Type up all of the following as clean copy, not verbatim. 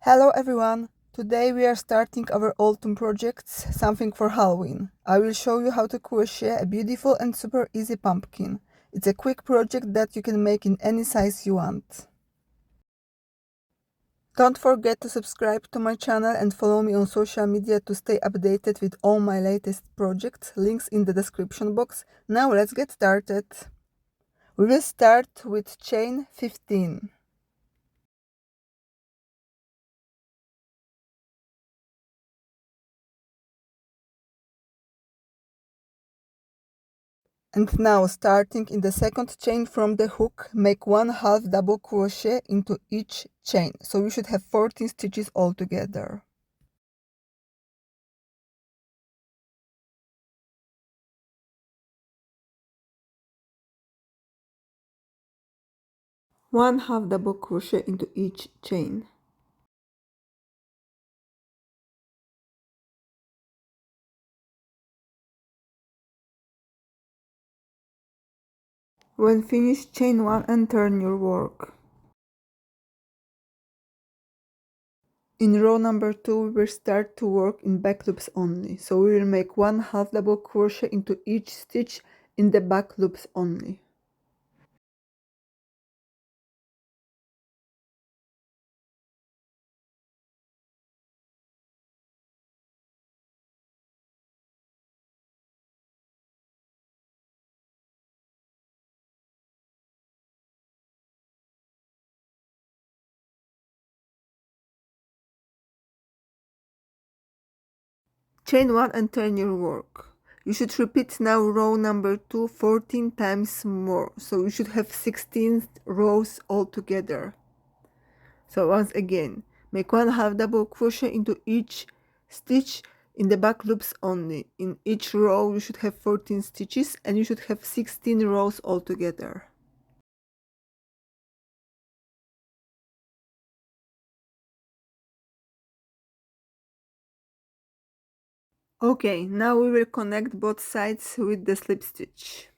Hello everyone! Today we are starting our autumn projects, something for Halloween. I will show you how to crochet a beautiful and super easy pumpkin. It's a quick project that you can make in any size you want. Don't forget to subscribe to my channel and follow me on social media to stay updated with all my latest projects, links in the description box. Now let's get started. We will start with chain 15. And now, starting in the second chain from the hook, make one half double crochet into each chain. So you should have 14 stitches altogether. One half double crochet into each chain. When finished, chain 1 and turn your work. In row number 2, we will start to work in back loops only. So we will make one half double crochet into each stitch in the back loops only. Chain 1 and turn your work. You should repeat now row number 2 14 times more. So you should have 16 rows altogether. So once again, make one half double crochet into each stitch in the back loops only. In each row you should have 14 stitches and you should have 16 rows altogether. Okay, now we will connect both sides with the slip stitch.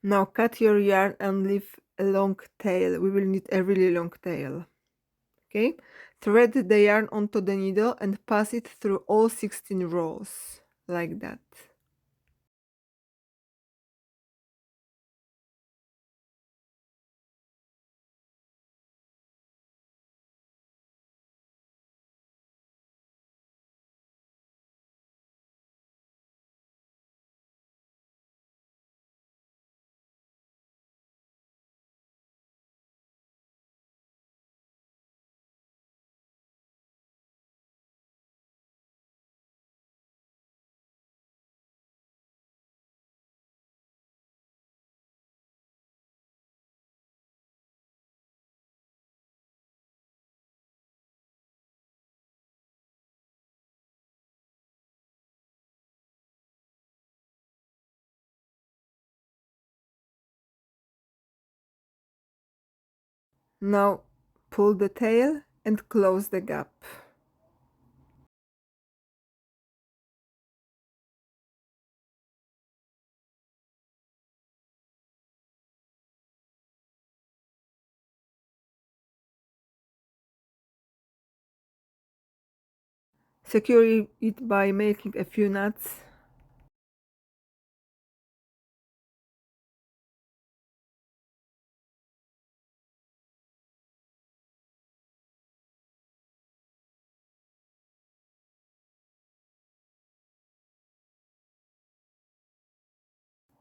Now cut your yarn and leave a long tail. We will need a really long tail. Okay, thread the yarn onto the needle and pass it through all 16 rows, like that. Now pull the tail and close the gap. Secure it by making a few knots.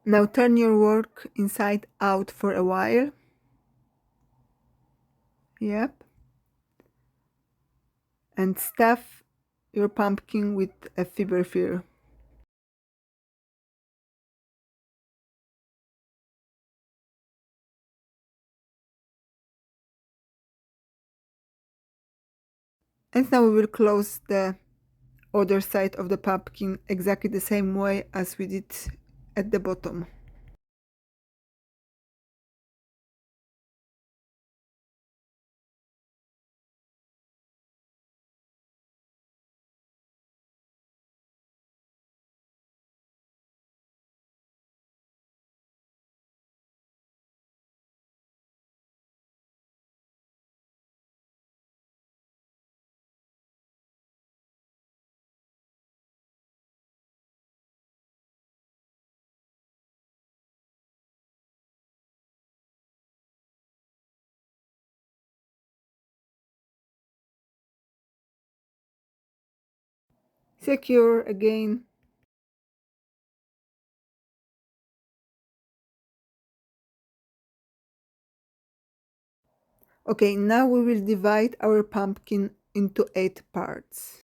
Now turn your work inside out for a while. Yep. and stuff your pumpkin with a fiberfier. And now we will close the other side of the pumpkin exactly the same way as we did at the bottom. Secure again. Okay, now we will divide our pumpkin into 8 parts.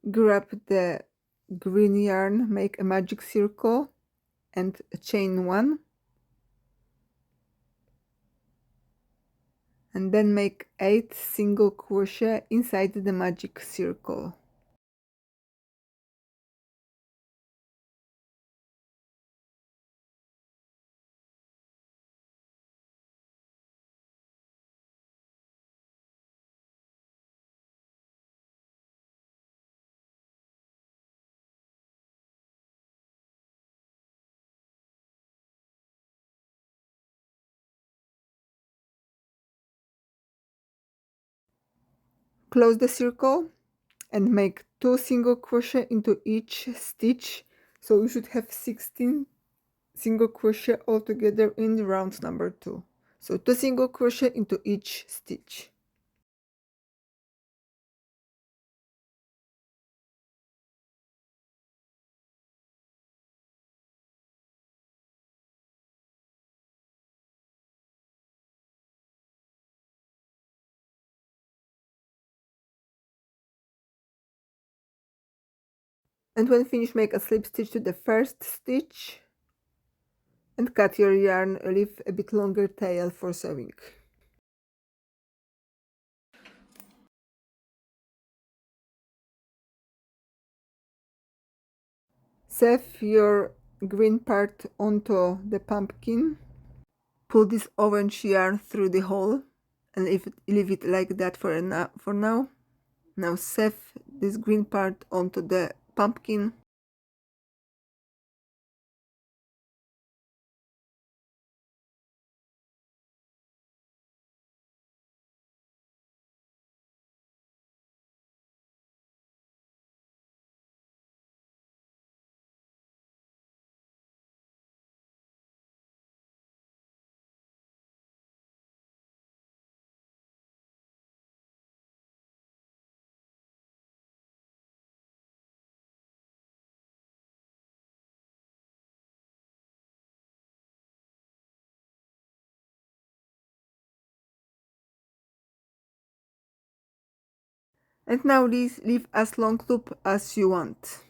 Grab the green yarn, make a magic circle and chain 1, and then make 8 single crochet inside the magic circle. Close the circle and make 2 single crochet into each stitch, so you should have 16 single crochet altogether in round number 2. So 2 single crochet into each stitch. And when finished, make a slip stitch to the first stitch and cut your yarn, leave a bit longer tail for sewing. Sew your green part onto the pumpkin. Pull this orange yarn through the hole and leave it like that for now. Now sew this green part onto the pumpkin. And now leave as long loop as you want.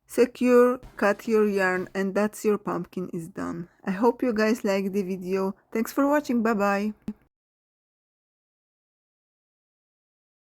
Secure, cut your yarn, and that's your pumpkin is done. I hope you guys liked the video. Thanks for watching. Bye bye.